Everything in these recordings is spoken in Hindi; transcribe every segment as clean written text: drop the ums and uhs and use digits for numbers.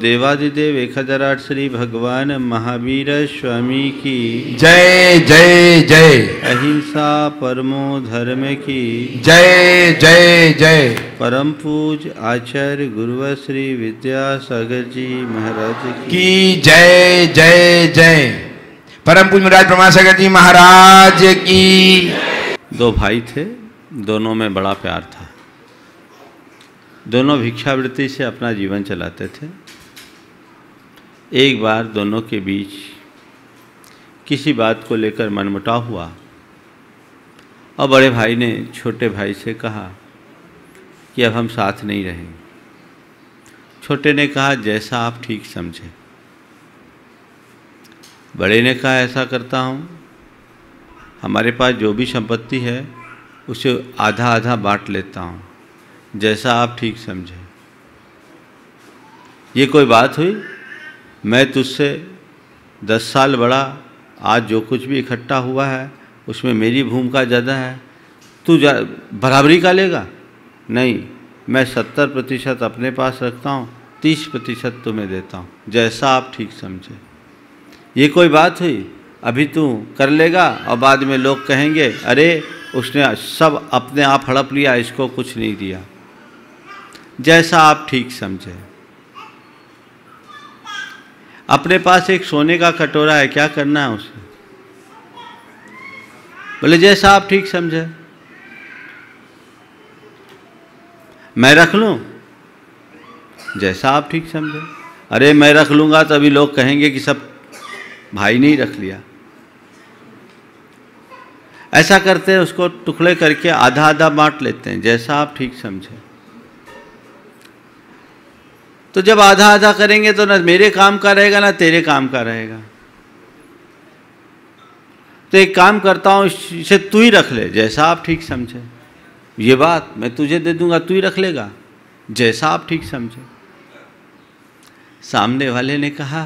देवादिदेव 1008 श्री भगवान महावीर स्वामी की जय जय जय। अहिंसा परमो धर्म की जय जय जय। परम पूज आचार्य गुरु श्री विद्यासागर जी महाराज की जय जय जय। परम पूज महाराज प्रमासागर जी महाराज की। दो भाई थे, दोनों में बड़ा प्यार था। दोनों भिक्षावृत्ति से अपना जीवन चलाते थे। एक बार दोनों के बीच किसी बात को लेकर मनमुटाव हुआ और बड़े भाई ने छोटे भाई से कहा कि अब हम साथ नहीं रहेंगे। छोटे ने कहा जैसा आप ठीक समझे। बड़े ने कहा ऐसा करता हूँ, हमारे पास जो भी संपत्ति है उसे आधा आधा बांट लेता हूँ, जैसा आप ठीक समझे। ये कोई बात हुई? मैं तुझसे 10 साल बड़ा, आज जो कुछ भी इकट्ठा हुआ है उसमें मेरी भूमिका ज़्यादा है, तू बराबरी का लेगा? नहीं, मैं 70% अपने पास रखता हूँ, 30% तुम्हें देता हूँ, जैसा आप ठीक समझे। ये कोई बात हुई? अभी तू कर लेगा और बाद में लोग कहेंगे अरे उसने सब अपने आप हड़प लिया, इसको कुछ नहीं दिया। जैसा आप ठीक समझे। अपने पास एक सोने का कटोरा है, क्या करना है उसे? बोले जैसा आप ठीक समझे। मैं रख लूं? जैसा आप ठीक समझे। अरे मैं रख लूंगा तभी लोग कहेंगे कि सब भाई नहीं रख लिया। ऐसा करते हैं, उसको टुकड़े करके आधा आधा बांट लेते हैं, जैसा आप ठीक समझे। तो जब आधा आधा करेंगे तो ना मेरे काम का रहेगा ना तेरे काम का रहेगा। तो एक काम करता हूं, इसे तू ही रख ले, जैसा आप ठीक समझे। ये बात मैं तुझे दे दूंगा, तू ही रख लेगा, जैसा आप ठीक समझे। सामने वाले ने कहा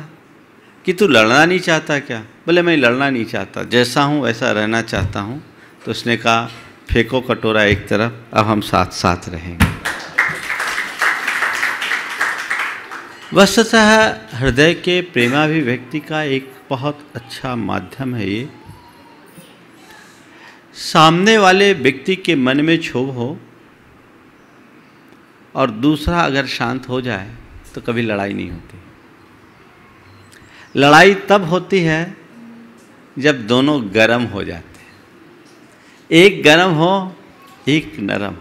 कि तू लड़ना नहीं चाहता क्या? बोले मैं लड़ना नहीं चाहता, जैसा हूँ वैसा रहना चाहता हूँ। तो उसने कहा फेंको कटोरा एक तरफ, अब हम साथ साथ रहेंगे। वस्तुतः हृदय के प्रेमाभिव्यक्ति का एक बहुत अच्छा माध्यम है ये। सामने वाले व्यक्ति के मन में क्षोभ हो और दूसरा अगर शांत हो जाए तो कभी लड़ाई नहीं होती। लड़ाई तब होती है जब दोनों गर्म हो जाते हैं, एक गर्म हो एक नरम।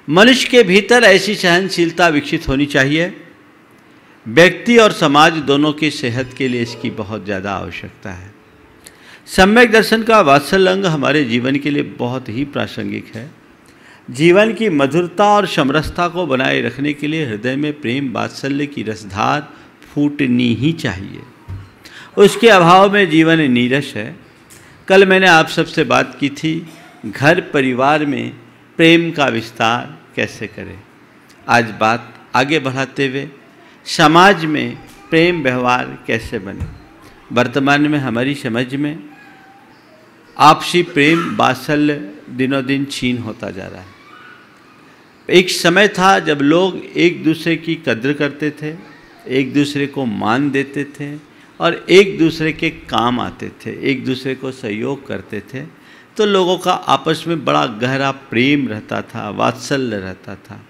मनुष्य के भीतर ऐसी सहनशीलता विकसित होनी चाहिए। व्यक्ति और समाज दोनों की सेहत के लिए इसकी बहुत ज़्यादा आवश्यकता है। सम्यक दर्शन का वात्सल्य अंग हमारे जीवन के लिए बहुत ही प्रासंगिक है। जीवन की मधुरता और समरसता को बनाए रखने के लिए हृदय में प्रेम वात्सल्य की रसधार फूटनी ही चाहिए। उसके अभाव में जीवन नीरस है। कल मैंने आप सबसे बात की थी, घर परिवार में प्रेम का विस्तार कैसे करें। आज बात आगे बढ़ाते हुए समाज में प्रेम व्यवहार कैसे बने। वर्तमान में हमारी समझ में आपसी प्रेम वात्सल्य दिनों दिन क्षीण होता जा रहा है। एक समय था जब लोग एक दूसरे की कद्र करते थे, एक दूसरे को मान देते थे और एक दूसरे के काम आते थे, एक दूसरे को सहयोग करते थे। तो लोगों का आपस में बड़ा गहरा प्रेम रहता था, वात्सल्य रहता था।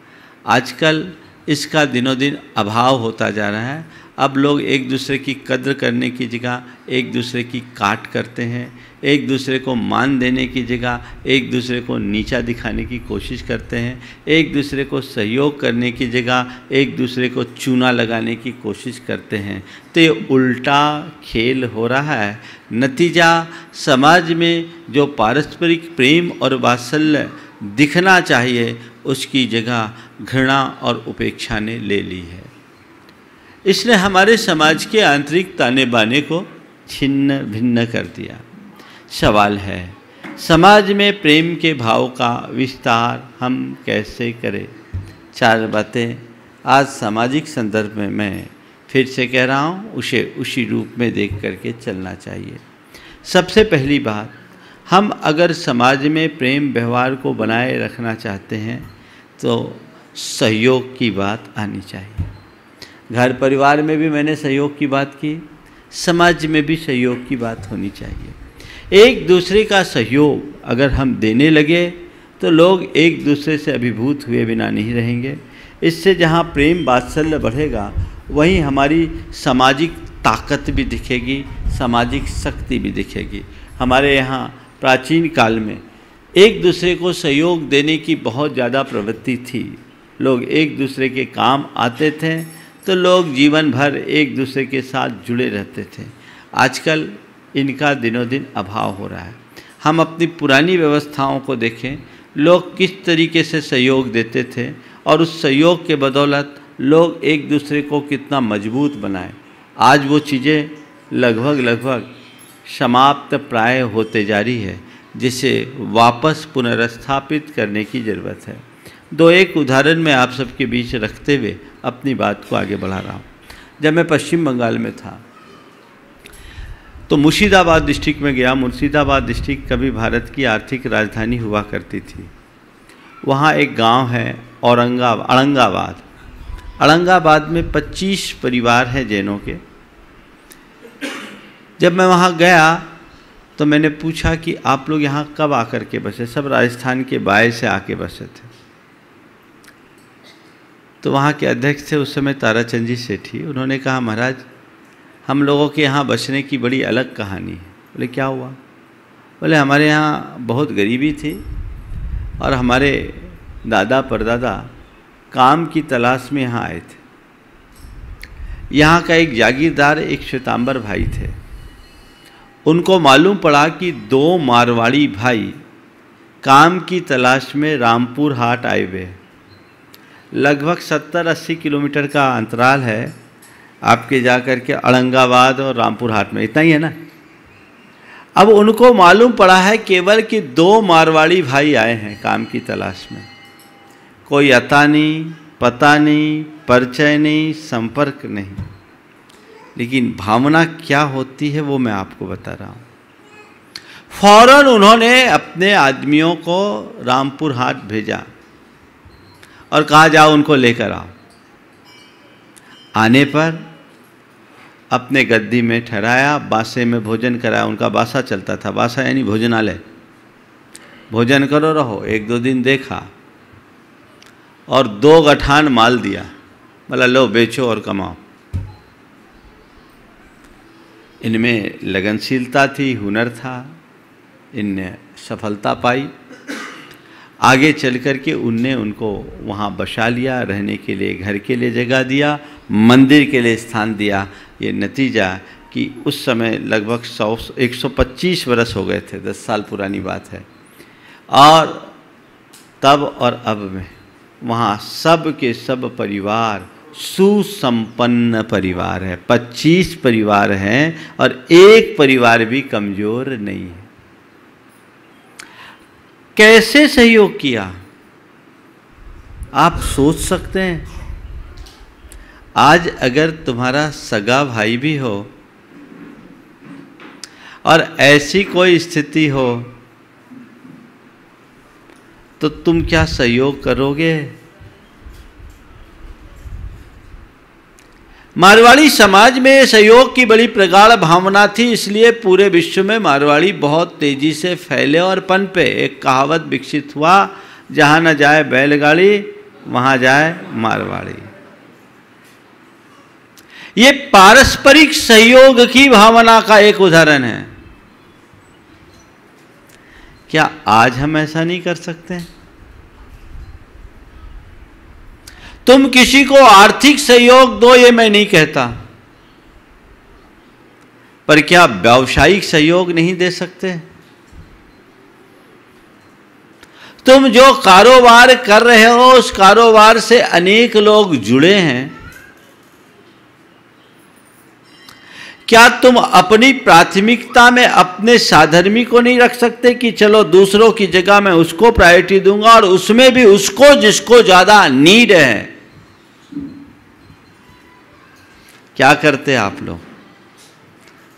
आजकल इसका दिनों दिन अभाव होता जा रहा है। अब लोग एक दूसरे की कद्र करने की जगह एक दूसरे की काट करते हैं, एक दूसरे को मान देने की जगह एक दूसरे को नीचा दिखाने की कोशिश करते हैं, एक दूसरे को सहयोग करने की जगह एक दूसरे को चूना लगाने की कोशिश करते हैं। तो ये उल्टा खेल हो रहा है। नतीजा समाज में जो पारस्परिक प्रेम और वात्सल्य दिखना चाहिए उसकी जगह घृणा और उपेक्षा ने ले ली है। इसने हमारे समाज के आंतरिक ताने बाने को छिन्न भिन्न कर दिया। सवाल है समाज में प्रेम के भाव का विस्तार हम कैसे करें। 4 बातें आज सामाजिक संदर्भ में मैं फिर से कह रहा हूँ, उसे उसी रूप में देख करके चलना चाहिए। सबसे पहली बात, हम अगर समाज में प्रेम व्यवहार को बनाए रखना चाहते हैं तो सहयोग की बात आनी चाहिए। घर परिवार में भी मैंने सहयोग की बात की, समाज में भी सहयोग की बात होनी चाहिए। एक दूसरे का सहयोग अगर हम देने लगे तो लोग एक दूसरे से अभिभूत हुए बिना नहीं रहेंगे। इससे जहाँ प्रेम वात्सल्य बढ़ेगा वहीं हमारी सामाजिक ताकत भी दिखेगी, सामाजिक शक्ति भी दिखेगी। हमारे यहाँ प्राचीन काल में एक दूसरे को सहयोग देने की बहुत ज़्यादा प्रवृत्ति थी। लोग एक दूसरे के काम आते थे तो लोग जीवन भर एक दूसरे के साथ जुड़े रहते थे। आजकल इनका दिनों दिन अभाव हो रहा है। हम अपनी पुरानी व्यवस्थाओं को देखें, लोग किस तरीके से सहयोग देते थे और उस सहयोग के बदौलत लोग एक दूसरे को कितना मजबूत बनाए। आज वो चीज़ें लगभग समाप्त प्राय होते जा रही है, जिसे वापस पुनर्स्थापित करने की ज़रूरत है। दो एक उदाहरण मैं आप सबके बीच रखते हुए अपनी बात को आगे बढ़ा रहा हूँ। जब मैं पश्चिम बंगाल में था तो मुर्शिदाबाद डिस्ट्रिक्ट में गया। मुर्शिदाबाद डिस्ट्रिक्ट कभी भारत की आर्थिक राजधानी हुआ करती थी। वहाँ एक गांव है औरंगाबाद। औरंगाबाद में 25 परिवार हैं जैनों के। जब मैं वहाँ गया तो मैंने पूछा कि आप लोग यहाँ कब आकर के बसे। सब राजस्थान के बाय से आके बसे थे। तो वहाँ के अध्यक्ष थे उस समय ताराचंद जी सेठी। उन्होंने कहा, महाराज हम लोगों के यहाँ बसने की बड़ी अलग कहानी है। बोले क्या हुआ? बोले हमारे यहाँ बहुत गरीबी थी और हमारे दादा परदादा काम की तलाश में यहाँ आए थे। यहाँ का एक जागीरदार एक श्वेतांबर भाई थे। उनको मालूम पड़ा कि 2 मारवाड़ी भाई काम की तलाश में रामपुर हाट आए हुए। लगभग 70-80 किलोमीटर का अंतराल है आपके जाकर के औरंगाबाद और रामपुर हाट में, इतना ही है ना। अब उनको मालूम पड़ा है केवल कि 2 मारवाड़ी भाई आए हैं काम की तलाश में। कोई अता नहीं, पता नहीं, परिचय नहीं, संपर्क नहीं। लेकिन भावना क्या होती है वो मैं आपको बता रहा हूँ। फौरन उन्होंने अपने आदमियों को रामपुर हाट भेजा और कहा जाओ उनको लेकर आओ। आने पर अपने गद्दी में ठहराया, बासे में भोजन कराया। उनका बासा चलता था। बासा यानी भोजनालय। भोजन करो रहो। 1-2 दिन देखा और 2 गठान माल दिया। बोला लो बेचो और कमाओ। इनमें लगनशीलता थी, हुनर था, इनने सफलता पाई। आगे चल कर के उनने उनको वहाँ बसा लिया, रहने के लिए घर के लिए जगह दिया, मंदिर के लिए स्थान दिया। ये नतीजा कि उस समय लगभग 125 वर्ष हो गए थे, 10 साल पुरानी बात है। और तब और अब में वहाँ सब के सब परिवार सुसंपन्न परिवार है। 25 परिवार हैं और एक परिवार भी कमज़ोर नहीं है। कैसे सहयोग किया आप सोच सकते हैं? आज अगर तुम्हारा सगा भाई भी हो और ऐसी कोई स्थिति हो तो तुम क्या सहयोग करोगे? मारवाड़ी समाज में सहयोग की बड़ी प्रगाढ़ भावना थी, इसलिए पूरे विश्व में मारवाड़ी बहुत तेजी से फैले और पनपे। एक कहावत विकसित हुआ, जहाँ न जाए बैलगाड़ी वहाँ जाए मारवाड़ी। ये पारस्परिक सहयोग की भावना का एक उदाहरण है। क्या आज हम ऐसा नहीं कर सकते? तुम किसी को आर्थिक सहयोग दो ये मैं नहीं कहता, पर क्या व्यावसायिक सहयोग नहीं दे सकते? तुम जो कारोबार कर रहे हो उस कारोबार से अनेक लोग जुड़े हैं। क्या तुम अपनी प्राथमिकता में अपने साधर्मी को नहीं रख सकते कि चलो दूसरों की जगह मैं उसको प्रायोरिटी दूंगा और उसमें भी उसको जिसको ज्यादा नीड है? क्या करते हैं आप लोग?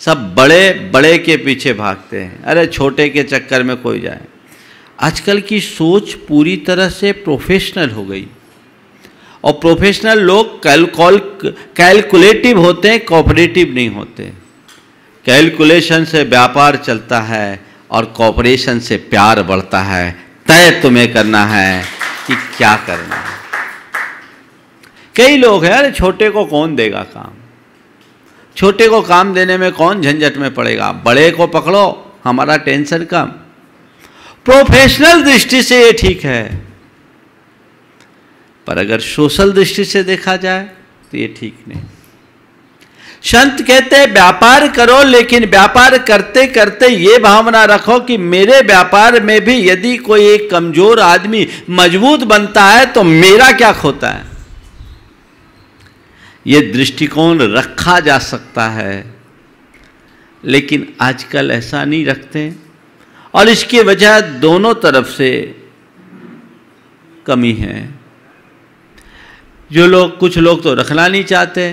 सब बड़े बड़े के पीछे भागते हैं। अरे छोटे के चक्कर में कोई जाए। आजकल की सोच पूरी तरह से प्रोफेशनल हो गई और प्रोफेशनल लोग कैलकुलेटिव होते हैं, कोऑपरेटिव नहीं होते। कैलकुलेशन से व्यापार चलता है और कोऑपरेशन से प्यार बढ़ता है। तय तुम्हें करना है कि क्या करना है। कई लोग हैं, अरे छोटे को कौन देगा काम, छोटे को काम देने में कौन झंझट में पड़ेगा, बड़े को पकड़ो, हमारा टेंशन कम। प्रोफेशनल दृष्टि से ये ठीक है, पर अगर सोशल दृष्टि से देखा जाए तो ये ठीक नहीं। संत कहते हैं व्यापार करो, लेकिन व्यापार करते करते ये भावना रखो कि मेरे व्यापार में भी यदि कोई एक कमजोर आदमी मजबूत बनता है तो मेरा क्या खोता है। ये दृष्टिकोण रखा जा सकता है, लेकिन आजकल ऐसा नहीं रखते और इसकी वजह दोनों तरफ से कमी है। कुछ लोग तो रखना नहीं चाहते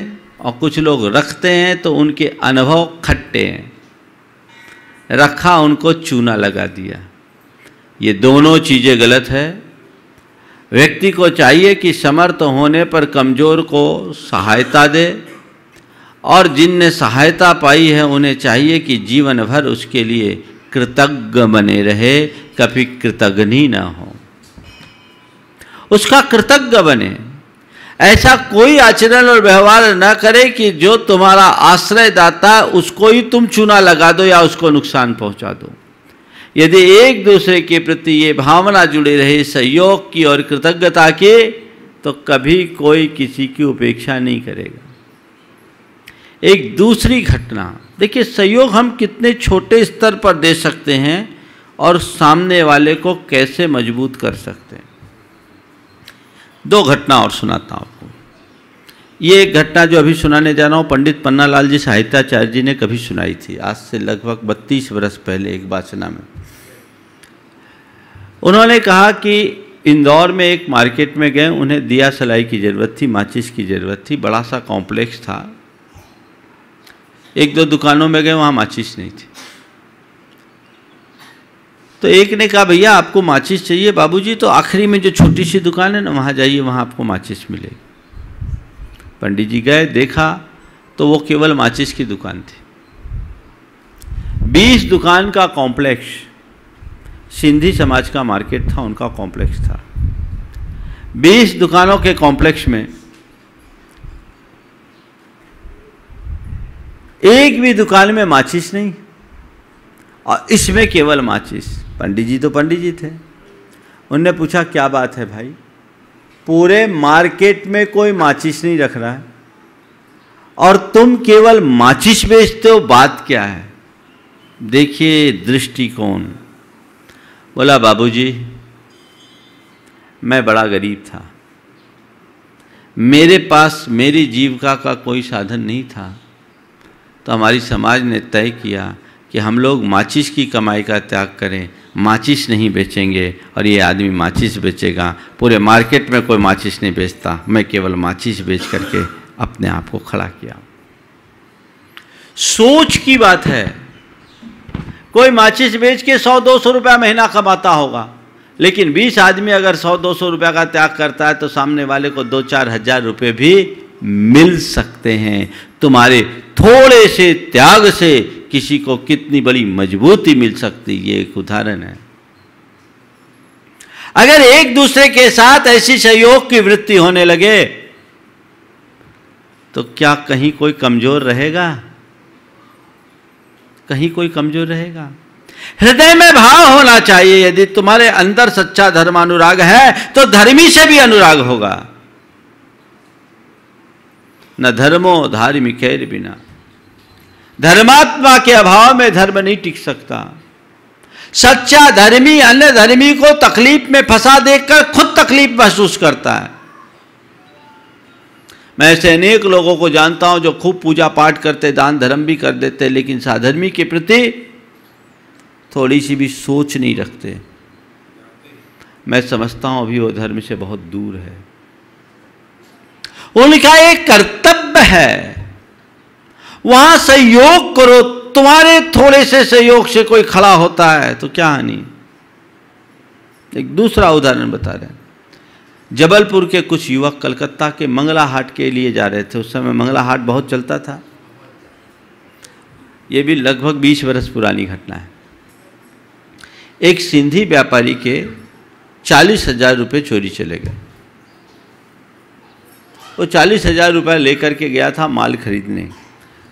और कुछ लोग रखते हैं तो उनके अनुभव खट्टे हैं, रखा उनको चूना लगा दिया। ये दोनों चीज़ें गलत है। व्यक्ति को चाहिए कि समर्थ होने पर कमज़ोर को सहायता दे, और जिनने सहायता पाई है उन्हें चाहिए कि जीवन भर उसके लिए कृतज्ञ बने रहे, कभी कृतज्ञ ना हो, उसका कृतज्ञ बने। ऐसा कोई आचरण और व्यवहार न करे कि जो तुम्हारा आश्रयदाता उसको ही तुम चूना लगा दो या उसको नुकसान पहुंचा दो। यदि एक दूसरे के प्रति ये भावना जुड़ी रहे सहयोग की और कृतज्ञता की, तो कभी कोई किसी की उपेक्षा नहीं करेगा। एक दूसरी घटना देखिए, सहयोग हम कितने छोटे स्तर पर दे सकते हैं और सामने वाले को कैसे मजबूत कर सकते हैं। दो घटना और सुनाता हूँ आपको। ये एक घटना जो अभी सुनाने जा रहा हूँ, पंडित पन्नालाल जी साहित्याचार्य जी ने कभी सुनाई थी, आज से लगभग 32 वर्ष पहले एक वाचना में। उन्होंने कहा कि इंदौर में एक मार्केट में गए, उन्हें दिया सलाई की ज़रूरत थी, माचिस की ज़रूरत थी। बड़ा सा कॉम्प्लेक्स था, एक दो दुकानों में गए, वहाँ माचिस नहीं थी। तो एक ने कहा भैया आपको माचिस चाहिए बाबूजी, तो आखिरी में जो छोटी सी दुकान है ना वहाँ जाइए, वहाँ आपको माचिस मिलेगी। पंडित जी गए, देखा तो वो केवल माचिस की दुकान थी। 20 दुकान का कॉम्प्लेक्स, सिंधी समाज का मार्केट था, उनका कॉम्प्लेक्स था। 20 दुकानों के कॉम्प्लेक्स में एक भी दुकान में माचिस नहीं, और इसमें केवल माचिस। पंडित जी तो पंडित जी थे, उनने पूछा क्या बात है भाई, पूरे मार्केट में कोई माचिस नहीं रख रहा है और तुम केवल माचिस बेचते हो, बात क्या है। देखिए दृष्टिकोण। बोला बाबूजी मैं बड़ा गरीब था, मेरे पास मेरी जीविका का कोई साधन नहीं था, तो हमारी समाज ने तय किया कि हम लोग माचिस की कमाई का त्याग करें, माचिस नहीं बेचेंगे और ये आदमी माचिस बेचेगा। पूरे मार्केट में कोई माचिस नहीं बेचता, मैं केवल माचिस बेच करके अपने आप को खड़ा किया। सोच की बात है। कोई माचिस बेच के 100-200 रुपया महीना कमाता होगा, लेकिन 20 आदमी अगर 100-200 रुपया का त्याग करता है तो सामने वाले को 2-4 हज़ार रुपये भी मिल सकते हैं। तुम्हारे थोड़े से त्याग से किसी को कितनी बड़ी मजबूती मिल सकती, ये एक उदाहरण है। अगर एक दूसरे के साथ ऐसी सहयोग की वृत्ति होने लगे तो क्या कहीं कोई कमजोर रहेगा? कहीं कोई कमजोर रहेगा? हृदय में भाव होना चाहिए। यदि तुम्हारे अंदर सच्चा धर्मानुराग है तो धर्मी से भी अनुराग होगा। न धर्मो धार्मिकैर बिना, धर्मात्मा के अभाव में धर्म नहीं टिक सकता। सच्चा धर्मी अन्य धर्मी को तकलीफ में फंसा देखकर खुद तकलीफ महसूस करता है। मैं ऐसे अनेक लोगों को जानता हूं जो खूब पूजा पाठ करते, दान धर्म भी कर देते, लेकिन साधर्मी के प्रति थोड़ी सी भी सोच नहीं रखते। मैं समझता हूं अभी वो धर्म से बहुत दूर है। उनका एक कर्तव्य है, वहां सहयोग करो। तुम्हारे थोड़े से सहयोग से कोई खड़ा होता है तो क्या हानि। एक दूसरा उदाहरण बता रहे हैं। जबलपुर के कुछ युवक कलकत्ता के मंगला हाट के लिए जा रहे थे। उस समय मंगला हाट बहुत चलता था। ये भी लगभग 20 वर्ष पुरानी घटना है। एक सिंधी व्यापारी के 40,000 रुपये चोरी चले गए। वो 40,000 रुपये लेकर के गया था माल खरीदने।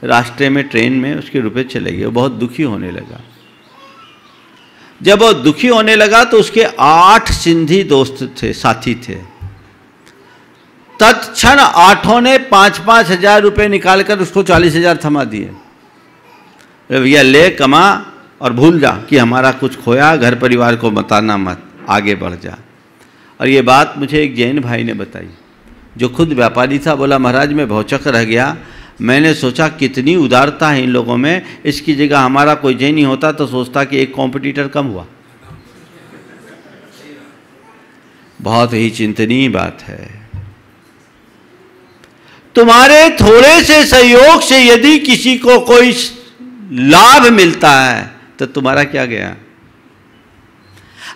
रास्ते में ट्रेन में उसके रुपए चले गए। वो बहुत दुखी होने लगा। जब वो दुखी होने लगा तो उसके 8 सिंधी दोस्त थे, साथी थे। तत्क्षण 8 ने 5-5 हजार रुपये निकालकर उसको 40,000 थमा दिए। भैया ले कमा और भूल जा कि हमारा कुछ खोया, घर परिवार को बताना मत, आगे बढ़ जा। और ये बात मुझे एक जैन भाई ने बताई जो खुद व्यापारी था। बोला महाराज मैं भौचक रह गया। मैंने सोचा कितनी उदारता है इन लोगों में, इसकी जगह हमारा कोई जैनी होता तो सोचता कि एक कॉम्पिटिटर कम हुआ। बहुत ही चिंतनीय बात है। तुम्हारे थोड़े से सहयोग से यदि किसी को कोई लाभ मिलता है तो तुम्हारा क्या गया।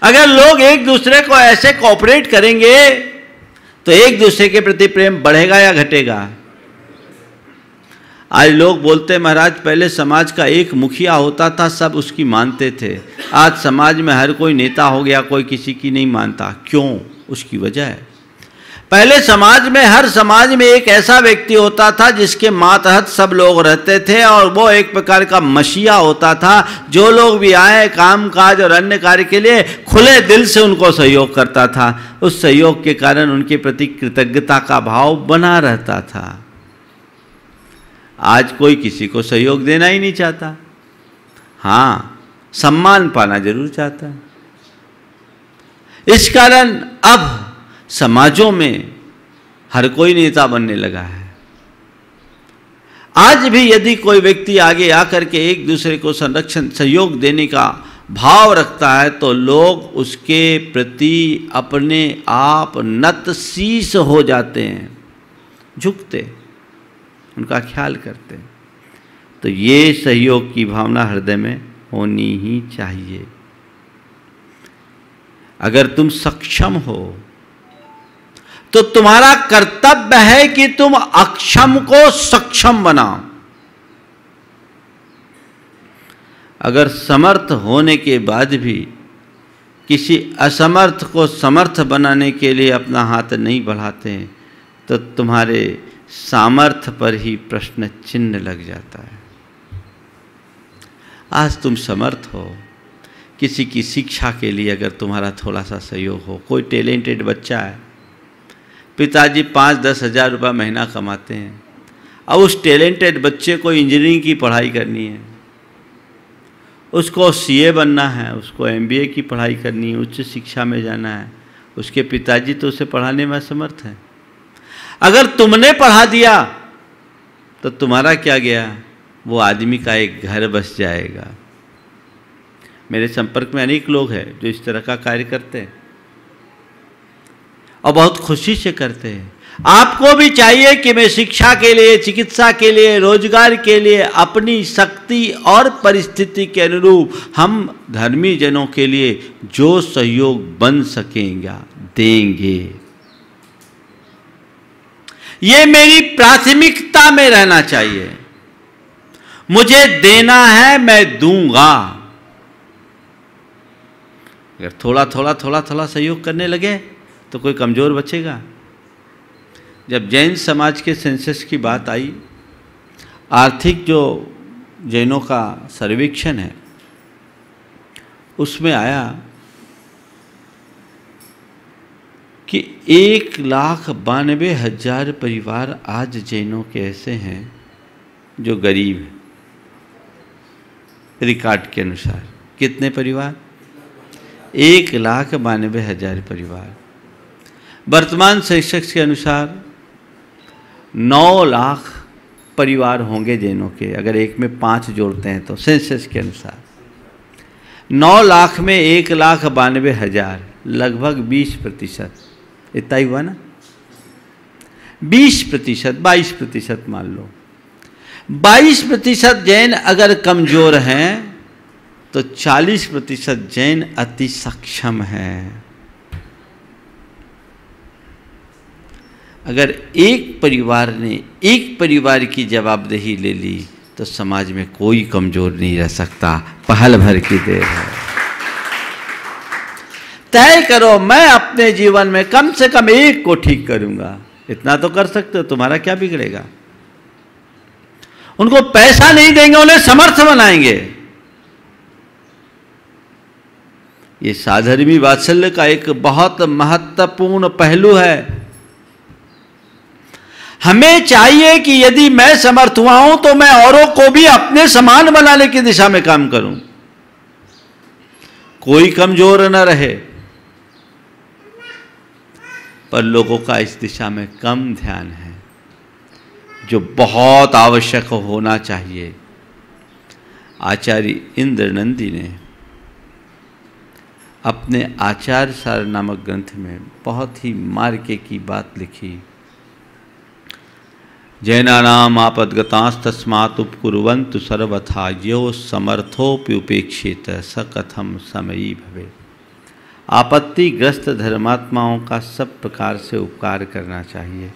अगर लोग एक दूसरे को ऐसे कोऑपरेट करेंगे तो एक दूसरे के प्रति प्रेम बढ़ेगा या घटेगा। आज लोग बोलते हैं महाराज पहले समाज का एक मुखिया होता था, सब उसकी मानते थे। आज समाज में हर कोई नेता हो गया, कोई किसी की नहीं मानता। क्यों? उसकी वजह है पहले समाज में, हर समाज में एक ऐसा व्यक्ति होता था जिसके मातहत सब लोग रहते थे और वो एक प्रकार का मसीहा होता था। जो लोग भी आए काम काज और अन्य कार्य के लिए खुले दिल से उनको सहयोग करता था। उस सहयोग के कारण उनके प्रति कृतज्ञता का भाव बना रहता था। आज कोई किसी को सहयोग देना ही नहीं चाहता। हाँ, सम्मान पाना जरूर चाहता है। इस कारण अब समाजों में हर कोई नेता बनने लगा है। आज भी यदि कोई व्यक्ति आगे आकर के एक दूसरे को संरक्षण सहयोग देने का भाव रखता है तो लोग उसके प्रति अपने आप नतशीस हो जाते हैं, झुकते, उनका ख्याल करते हैं। तो ये सहयोग की भावना हृदय में होनी ही चाहिए। अगर तुम सक्षम हो तो तुम्हारा कर्तव्य है कि तुम अक्षम को सक्षम बनाओ। अगर समर्थ होने के बाद भी किसी असमर्थ को समर्थ बनाने के लिए अपना हाथ नहीं बढ़ाते हैं तो तुम्हारे सामर्थ्य पर ही प्रश्न चिन्ह लग जाता है। आज तुम समर्थ हो, किसी की शिक्षा के लिए अगर तुम्हारा थोड़ा सा सहयोग हो, कोई टैलेंटेड बच्चा है, पिताजी 5-10 हजार रुपये महीना कमाते हैं, अब उस टैलेंटेड बच्चे को इंजीनियरिंग की पढ़ाई करनी है, उसको सीए बनना है, उसको एमबीए की पढ़ाई करनी है, उच्च शिक्षा में जाना है, उसके पिताजी तो उसे पढ़ाने में असमर्थ हैं। अगर तुमने पढ़ा दिया तो तुम्हारा क्या गया, वो आदमी का एक घर बस जाएगा। मेरे संपर्क में अनेक लोग हैं जो इस तरह का कार्य करते हैं और बहुत खुशी से करते हैं। आपको भी चाहिए कि मैं शिक्षा के लिए, चिकित्सा के लिए, रोजगार के लिए अपनी शक्ति और परिस्थिति के अनुरूप हम धर्मी जनों के लिए जो सहयोग बन सकेगा देंगे। ये मेरी प्राथमिकता में रहना चाहिए। मुझे देना है, मैं दूंगा। अगर थोड़ा थोड़ा सहयोग करने लगे तो कोई कमज़ोर बचेगा। जब जैन समाज के सेंसस की बात आई, आर्थिक जो जैनों का सर्वेक्षण है उसमें आया कि 1,92,000 परिवार आज जैनों के ऐसे हैं जो गरीब हैं। रिकॉर्ड के अनुसार कितने परिवार? 1,92,000 परिवार। वर्तमान सेंसस के अनुसार 9 लाख परिवार होंगे जैनों के, अगर एक में 5 जोड़ते हैं तो। सेंसस के अनुसार 9 लाख में 1,92,000, लगभग 20%। इतना ही हुआ ना, 20%, 22% मान लो। 22% जैन अगर कमजोर हैं तो 40% जैन अति सक्षम हैं। अगर एक परिवार ने एक परिवार की जवाबदेही ले ली तो समाज में कोई कमजोर नहीं रह सकता। पहल भर की देर है। तय करो, मैं अपने जीवन में कम से कम एक को ठीक करूंगा। इतना तो कर सकते हो, तुम्हारा क्या बिगड़ेगा। उनको पैसा नहीं देंगे, उन्हें समर्थ बनाएंगे। ये साधर्मी वात्सल्य का एक बहुत महत्वपूर्ण पहलू है। हमें चाहिए कि यदि मैं समर्थ हुआ हूं तो मैं औरों को भी अपने समान बनाने की दिशा में काम करूं, कोई कमजोर न रहे। पर लोगों का इस दिशा में कम ध्यान है, जो बहुत आवश्यक होना चाहिए। आचार्य इंद्रनंदी ने अपने आचार्य सार नामक ग्रंथ में बहुत ही मार्के की बात लिखी। जैनानाम आपद्गतास्तस्मात् उपकुर्वन्तु सर्वथा यो समर्थोपि उपेक्षित स कथम समयी भवे। आपत्तिग्रस्त धर्मात्माओं का सब प्रकार से उपकार करना चाहिए।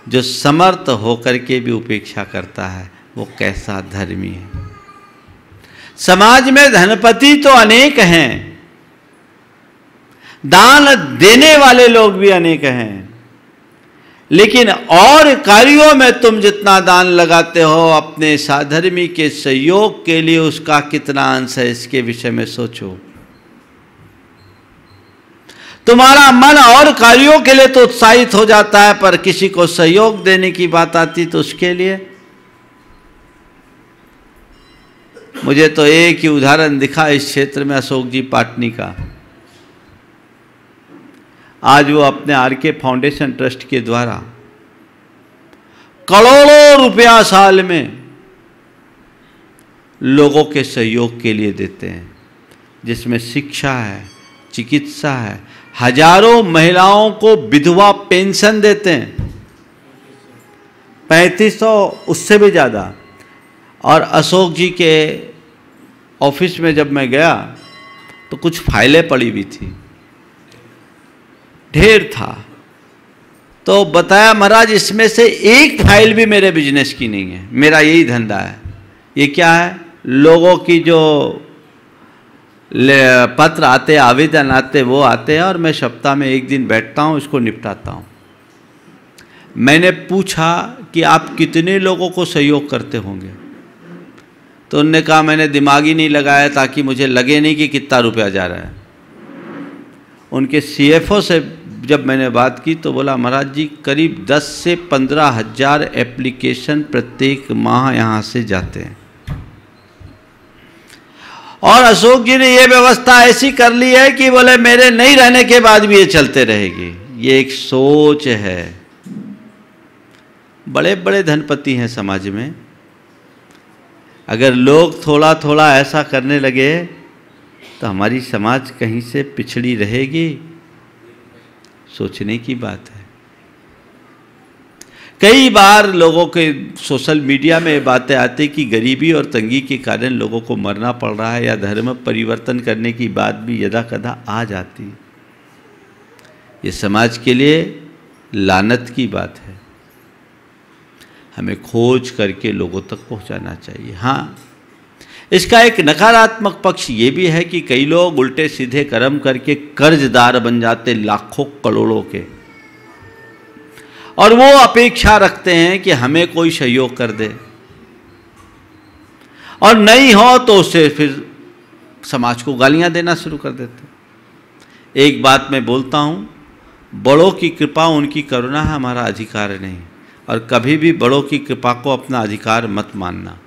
जो समर्थ होकर के भी उपेक्षा करता है वो कैसा धर्मी है। समाज में धनपति तो अनेक हैं, दान देने वाले लोग भी अनेक हैं, लेकिन और कार्यों में तुम जितना दान लगाते हो अपने साधर्मी के सहयोग के लिए, उसका कितना अंश है इसके विषय में सोचो। तुम्हारा मन और कार्यों के लिए तो उत्साहित हो जाता है, पर किसी को सहयोग देने की बात आती तो उसके लिए। मुझे तो एक ही उदाहरण दिखा इस क्षेत्र में, अशोक जी पाटनी का। आज वो अपने आरके फाउंडेशन ट्रस्ट के द्वारा करोड़ों रुपया साल में लोगों के सहयोग के लिए देते हैं, जिसमें शिक्षा है, चिकित्सा है, हजारों महिलाओं को विधवा पेंशन देते हैं, 3500 उससे भी ज़्यादा। और अशोक जी के ऑफिस में जब मैं गया तो कुछ फाइलें पड़ी हुई थी, ढेर था। तो बताया महाराज इसमें से एक फाइल भी मेरे बिजनेस की नहीं है, मेरा यही धंधा है। ये क्या है, लोगों की जो पत्र आते, आवेदन आते, वो आते हैं और मैं सप्ताह में एक दिन बैठता हूँ, इसको निपटाता हूँ। मैंने पूछा कि आप कितने लोगों को सहयोग करते होंगे, तो उन्होंने कहा मैंने दिमाग ही नहीं लगाया ताकि मुझे लगे नहीं कि कितना रुपया जा रहा है। उनके CFO से जब मैंने बात की तो बोला महाराज जी करीब 10 से 15 हज़ार एप्लीकेशन प्रत्येक माह यहाँ से जाते हैं, और अशोक जी ने ये व्यवस्था ऐसी कर ली है कि बोले मेरे नहीं रहने के बाद भी ये चलते रहेगी। ये एक सोच है। बड़े बड़े धनपति हैं समाज में, अगर लोग थोड़ा थोड़ा ऐसा करने लगे तो हमारी समाज कहीं से पिछड़ी रहेगी। सोचने की बात है। कई बार लोगों के सोशल मीडिया में बातें आती कि गरीबी और तंगी के कारण लोगों को मरना पड़ रहा है, या धर्म परिवर्तन करने की बात भी यदा कदा आ जाती। ये समाज के लिए लानत की बात है। हमें खोज करके लोगों तक पहुंचाना चाहिए। हाँ, इसका एक नकारात्मक पक्ष ये भी है कि कई लोग उल्टे सीधे कर्म करके कर्जदार बन जाते लाखों करोड़ों के, और वो अपेक्षा रखते हैं कि हमें कोई सहयोग कर दे, और नहीं हो तो उसे फिर समाज को गालियां देना शुरू कर देते। एक बात मैं बोलता हूँ, बड़ों की कृपा उनकी करुणा है, हमारा अधिकार नहीं। और कभी भी बड़ों की कृपा को अपना अधिकार मत मानना।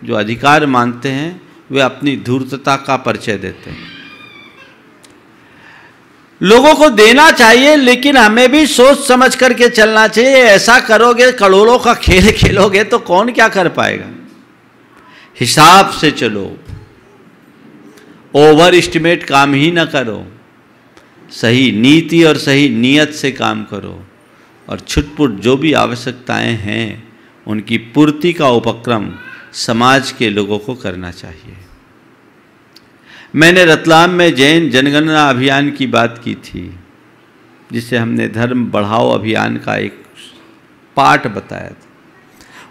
जो अधिकार मानते हैं वे अपनी धूर्तता का परिचय देते हैं। लोगों को देना चाहिए, लेकिन हमें भी सोच समझ करके चलना चाहिए। ऐसा करोगे, करोड़ों का खेल खेलोगे तो कौन क्या कर पाएगा। हिसाब से चलो, ओवर एस्टिमेट काम ही ना करो, सही नीति और सही नियत से काम करो, और छुटपुट जो भी आवश्यकताएं हैं उनकी पूर्ति का उपक्रम समाज के लोगों को करना चाहिए। मैंने रतलाम में जैन जनगणना अभियान की बात की थी, जिसे हमने धर्म बढ़ाओ अभियान का एक पाठ बताया था।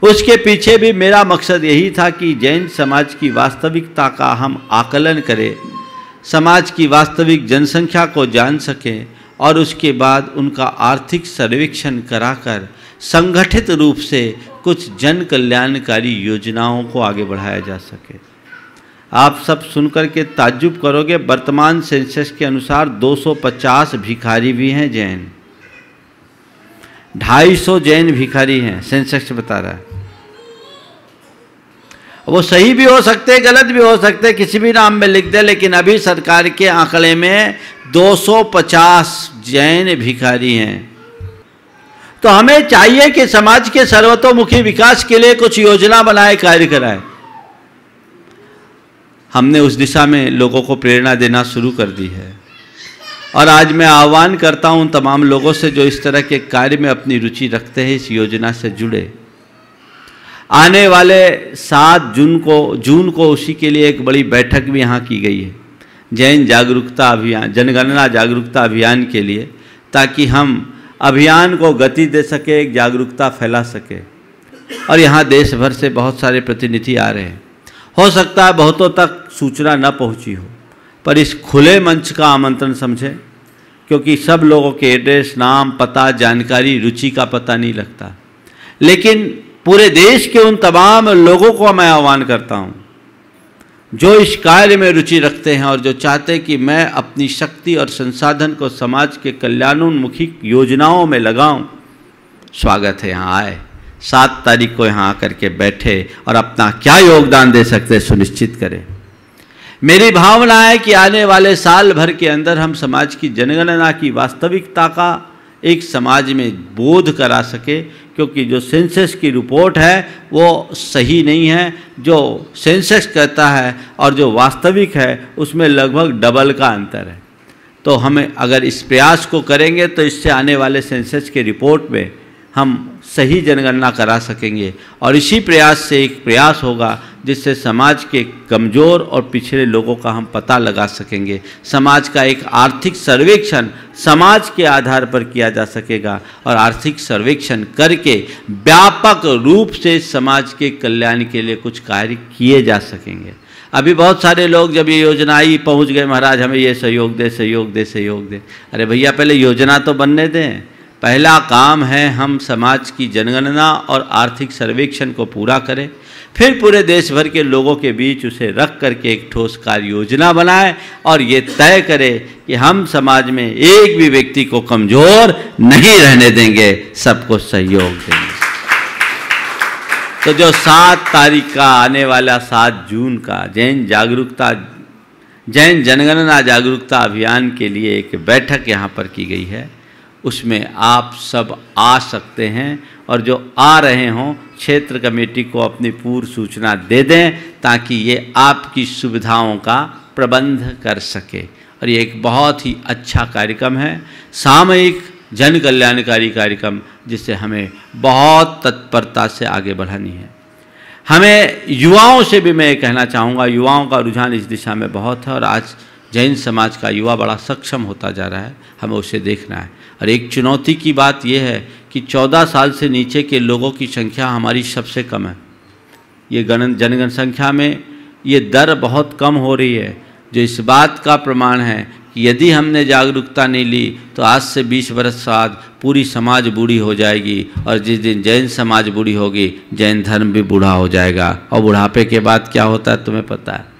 उसके पीछे भी मेरा मकसद यही था कि जैन समाज की वास्तविकता का हम आकलन करें, समाज की वास्तविक जनसंख्या को जान सकें और उसके बाद उनका आर्थिक सर्वेक्षण कराकर संगठित रूप से कुछ जन कल्याणकारी योजनाओं को आगे बढ़ाया जा सके। आप सब सुनकर के ताज्जुब करोगे, वर्तमान सेंसस के अनुसार 250 भिखारी भी हैं जैन, 250 जैन भिखारी हैं, सेंसस बता रहा है। वो सही भी हो सकते, गलत भी हो सकते, किसी भी नाम में लिख दे, लेकिन अभी सरकार के आंकड़े में 250 जैन भिखारी हैं। तो हमें चाहिए कि समाज के सर्वतोमुखी विकास के लिए कुछ योजना बनाए, कार्य कराए। हमने उस दिशा में लोगों को प्रेरणा देना शुरू कर दी है और आज मैं आह्वान करता हूं तमाम लोगों से जो इस तरह के कार्य में अपनी रुचि रखते हैं, इस योजना से जुड़े। आने वाले 7 जून को उसी के लिए एक बड़ी बैठक भी यहाँ की गई है, जैन जागरूकता अभियान, जनगणना जागरूकता अभियान के लिए, ताकि हम अभियान को गति दे सके, एक जागरूकता फैला सके। और यहाँ देश भर से बहुत सारे प्रतिनिधि आ रहे हैं। हो सकता है बहुतों तक सूचना न पहुँची हो, पर इस खुले मंच का आमंत्रण समझें, क्योंकि सब लोगों के एड्रेस, नाम, पता, जानकारी, रुचि का पता नहीं लगता। लेकिन पूरे देश के उन तमाम लोगों को मैं आह्वान करता हूँ जो इस कार्य में रुचि रखते हैं और जो चाहते हैं कि मैं अपनी शक्ति और संसाधन को समाज के कल्याणोन्मुखी योजनाओं में लगाऊं। स्वागत है, यहाँ आए, 7 तारीख को यहाँ आकर के बैठे और अपना क्या योगदान दे सकते सुनिश्चित करें। मेरी भावना है कि आने वाले साल भर के अंदर हम समाज की जनगणना की वास्तविकता का एक समाज में बोध करा सके, क्योंकि जो सेंसस की रिपोर्ट है वो सही नहीं है। जो सेंसस कहता है और जो वास्तविक है उसमें लगभग डबल का अंतर है। तो हमें अगर इस प्रयास को करेंगे तो इससे आने वाले सेंसस के रिपोर्ट में हम सही जनगणना करा सकेंगे और इसी प्रयास से एक प्रयास होगा जिससे समाज के कमज़ोर और पिछड़े लोगों का हम पता लगा सकेंगे। समाज का एक आर्थिक सर्वेक्षण समाज के आधार पर किया जा सकेगा और आर्थिक सर्वेक्षण करके व्यापक रूप से समाज के कल्याण के लिए कुछ कार्य किए जा सकेंगे। अभी बहुत सारे लोग जब ये योजना आई पहुँच गए, महाराज हमें ये सहयोग दे, सहयोग दे, सहयोग दे। अरे भैया पहले योजना तो बनने दें। पहला काम है हम समाज की जनगणना और आर्थिक सर्वेक्षण को पूरा करें, फिर पूरे देश भर के लोगों के बीच उसे रख करके एक ठोस कार्य योजना बनाएं और ये तय करें कि हम समाज में एक भी व्यक्ति को कमज़ोर नहीं रहने देंगे, सबको सहयोग देंगे। तो जो 7 तारीख का आने वाला 7 जून का जैन जनगणना जागरूकता अभियान के लिए एक बैठक यहाँ पर की गई है, उसमें आप सब आ सकते हैं और जो आ रहे हों क्षेत्र कमेटी को अपनी पूर्व सूचना दे दें ताकि ये आपकी सुविधाओं का प्रबंध कर सके। और ये एक बहुत ही अच्छा कार्यक्रम है, सामूहिक जन कल्याणकारी कार्यक्रम, जिससे हमें बहुत तत्परता से आगे बढ़ानी है। हमें युवाओं से भी मैं ये कहना चाहूँगा, युवाओं का रुझान इस दिशा में बहुत है और आज जैन समाज का युवा बड़ा सक्षम होता जा रहा है, हमें उसे देखना है। और एक चुनौती की बात यह है कि 14 साल से नीचे के लोगों की संख्या हमारी सबसे कम है। ये जनसंख्या में ये दर बहुत कम हो रही है, जो इस बात का प्रमाण है कि यदि हमने जागरूकता नहीं ली तो आज से 20 वर्ष बाद पूरी समाज बूढ़ी हो जाएगी और जिस दिन जैन समाज बूढ़ी होगी जैन धर्म भी बूढ़ा हो जाएगा। और बुढ़ापे के बाद क्या होता है तुम्हें पता है।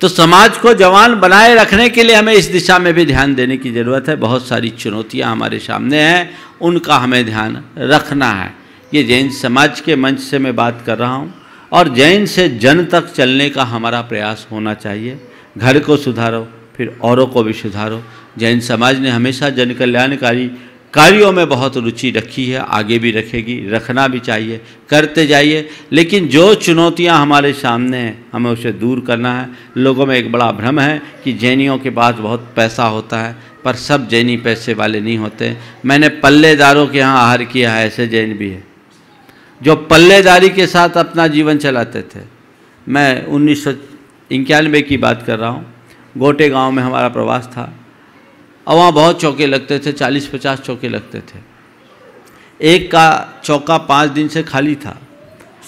तो समाज को जवान बनाए रखने के लिए हमें इस दिशा में भी ध्यान देने की ज़रूरत है। बहुत सारी चुनौतियां हमारे सामने हैं, उनका हमें ध्यान रखना है। ये जैन समाज के मंच से मैं बात कर रहा हूँ और जैन से जन तक चलने का हमारा प्रयास होना चाहिए। घर को सुधारो फिर औरों को भी सुधारो। जैन समाज ने हमेशा जन कल्याणकारी कार्यों में बहुत रुचि रखी है, आगे भी रखेगी, रखना भी चाहिए, करते जाइए। लेकिन जो चुनौतियां हमारे सामने हैं हमें उसे दूर करना है। लोगों में एक बड़ा भ्रम है कि जैनियों के पास बहुत पैसा होता है, पर सब जैनी पैसे वाले नहीं होते। मैंने पल्लेदारों के यहाँ आहार किया है, ऐसे जैन भी है जो पल्लेदारी के साथ अपना जीवन चलाते थे। मैं 1991 की बात कर रहा हूँ, गोटे गाँव में हमारा प्रवास था और वहाँ बहुत चौके लगते थे, 40-50 चौके लगते थे। एक का चौका 5 दिन से खाली था।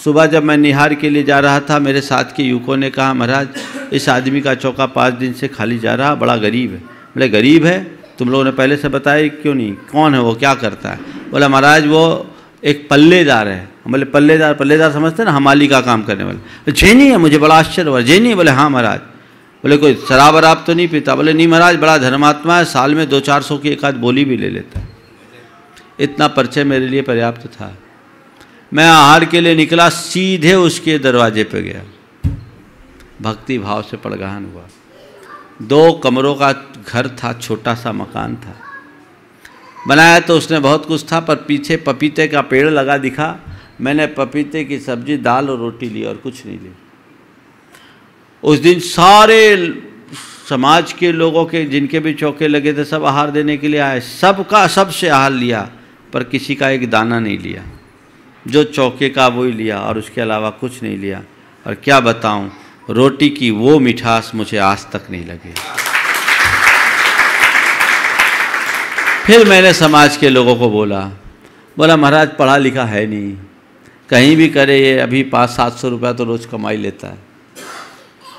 सुबह जब मैं निहार के लिए जा रहा था, मेरे साथ के युवकों ने कहा, महाराज इस आदमी का चौका 5 दिन से खाली जा रहा, बड़ा गरीब है। बोले गरीब है? तुम लोगों ने पहले से बताया क्यों नहीं? कौन है वो, क्या करता है? बोला महाराज वो एक पल्लेदार है। बोले पल्लेदार? पल्लेदार समझते ना, हमाली का काम करने वाले। जैनी है? मुझे बड़ा आश्चर्य हुआ। जैनी? बोले हाँ महाराज। बोले कोई शराब वराब तो नहीं पीता? बोले नहीं महाराज, बड़ा धर्मात्मा है, साल में 200-400 की एक आध बोली भी ले लेता है। इतना परिचय मेरे लिए पर्याप्त था। मैं आहार के लिए निकला, सीधे उसके दरवाजे पे गया, भक्ति भाव से पड़गाहन हुआ। 2 कमरों का घर था, छोटा सा मकान था। बनाया तो उसने बहुत कुछ था, पर पीछे पपीते का पेड़ लगा दिखा। मैंने पपीते की सब्जी, दाल और रोटी ली और कुछ नहीं ली। उस दिन सारे समाज के लोगों के, जिनके भी चौके लगे थे, सब आहार देने के लिए आए। सबका सबसे आहार लिया, पर किसी का एक दाना नहीं लिया। जो चौके का वही लिया और उसके अलावा कुछ नहीं लिया। और क्या बताऊं, रोटी की वो मिठास मुझे आज तक नहीं लगी। फिर मैंने समाज के लोगों को बोला महाराज पढ़ा लिखा है नहीं, कहीं भी करे ये अभी 500-700 रुपया तो रोज़ कमाई लेता है।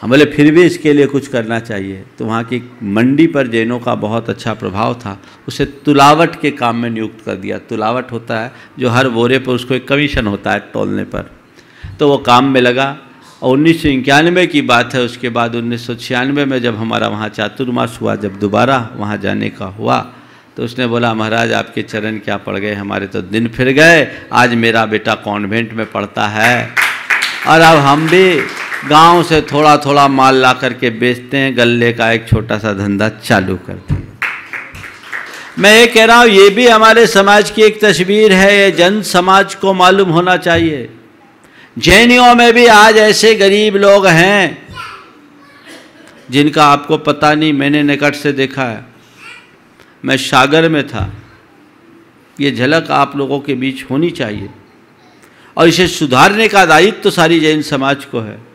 हम बोले फिर भी इसके लिए कुछ करना चाहिए। तो वहाँ की मंडी पर जैनों का बहुत अच्छा प्रभाव था, उसे तुलावट के काम में नियुक्त कर दिया। तुलावट होता है जो हर बोरे पर उसको एक कमीशन होता है तौलने पर, तो वो काम में लगा। और 1991 की बात है। उसके बाद 1996 में जब हमारा वहाँ चातुर्मास हुआ, जब दोबारा वहाँ जाने का हुआ, तो उसने बोला महाराज आपके चरण क्या पड़ गए, हमारे तो दिन फिर गए। आज मेरा बेटा कॉन्वेंट में पढ़ता है और अब हम भी गांव से थोड़ा थोड़ा माल ला करके बेचते हैं, गल्ले का एक छोटा सा धंधा चालू करते हैं। मैं ये कह रहा हूँ, ये भी हमारे समाज की एक तस्वीर है। ये जन समाज को मालूम होना चाहिए। जैनियों में भी आज ऐसे गरीब लोग हैं जिनका आपको पता नहीं। मैंने निकट से देखा है, मैं सागर में था। ये झलक आप लोगों के बीच होनी चाहिए और इसे सुधारने का दायित्व तो सारी जैन समाज को है।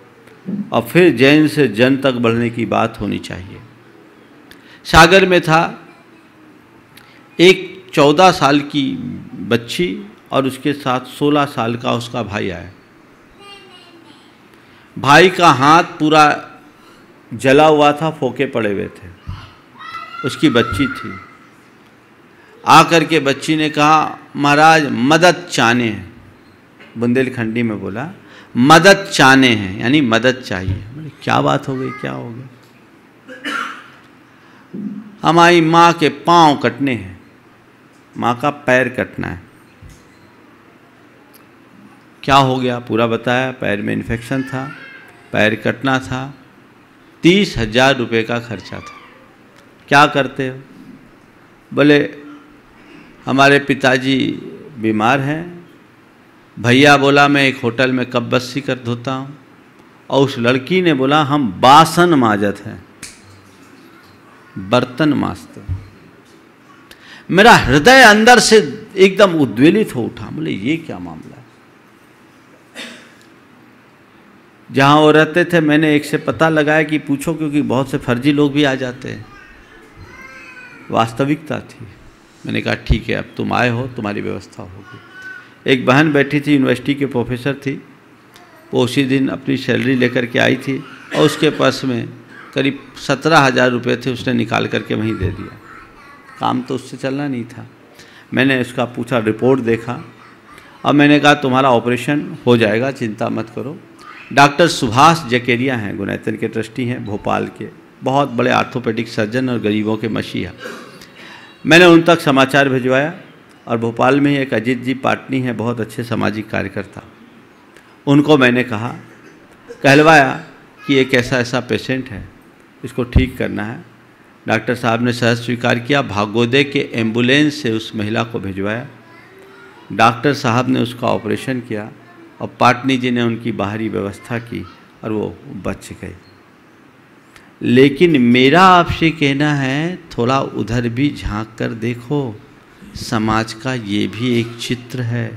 और फिर जैन से जन तक बढ़ने की बात होनी चाहिए। सागर में था, एक 14 साल की बच्ची और उसके साथ 16 साल का उसका भाई आया। भाई का हाथ पूरा जला हुआ था, फोके पड़े हुए थे। उसकी बच्ची थी। आकर के बच्ची ने कहा महाराज मदद चाहने हैं। बुंदेलखंडी में बोला मदद चाहने हैं, यानी मदद चाहिए। बोले क्या बात हो गई, क्या हो गया? हमारी माँ के पाँव कटने हैं, माँ का पैर कटना है। क्या हो गया पूरा बताया। पैर में इन्फेक्शन था, पैर कटना था, 30,000 रुपये का खर्चा था। क्या करते हो? बोले हमारे पिताजी बीमार हैं। भैया बोला मैं एक होटल में कप बस्सी कर धोता हूँ। और उस लड़की ने बोला हम बासन माजत हैं, बर्तन माजते। मेरा हृदय अंदर से एकदम उद्वेलित हो उठा। बोले ये क्या मामला है? जहाँ वो रहते थे मैंने एक से पता लगाया कि पूछो, क्योंकि बहुत से फर्जी लोग भी आ जाते हैं। वास्तविकता थी। मैंने कहा ठीक है, अब तुम आए हो, तुम्हारी व्यवस्था होगी। एक बहन बैठी थी, यूनिवर्सिटी के प्रोफेसर थी। वो उसी दिन अपनी सैलरी लेकर के आई थी और उसके पर्स में करीब 17,000 रुपये थे। उसने निकाल करके वहीं दे दिया। काम तो उससे चलना नहीं था। मैंने उसका पूछा, रिपोर्ट देखा और मैंने कहा तुम्हारा ऑपरेशन हो जाएगा, चिंता मत करो। डॉक्टर सुभाष जकेरिया हैं, गुणैतन के ट्रस्टी हैं भोपाल के, बहुत बड़े आर्थोपेडिक सर्जन और गरीबों के मसीहा। मैंने उन तक समाचार भिजवाया और भोपाल में ही एक अजीत जी पाटनी हैं, बहुत अच्छे सामाजिक कार्यकर्ता। उनको मैंने कहा, कहलवाया कि एक ऐसा पेशेंट है, इसको ठीक करना है। डॉक्टर साहब ने सहज स्वीकार किया। भागोदय के एम्बुलेंस से उस महिला को भिजवाया। डॉक्टर साहब ने उसका ऑपरेशन किया और पाटनी जी ने उनकी बाहरी व्यवस्था की और वो बच गए। लेकिन मेरा आपसे कहना है, थोड़ा उधर भी झांक कर देखो। समाज का ये भी एक चित्र है।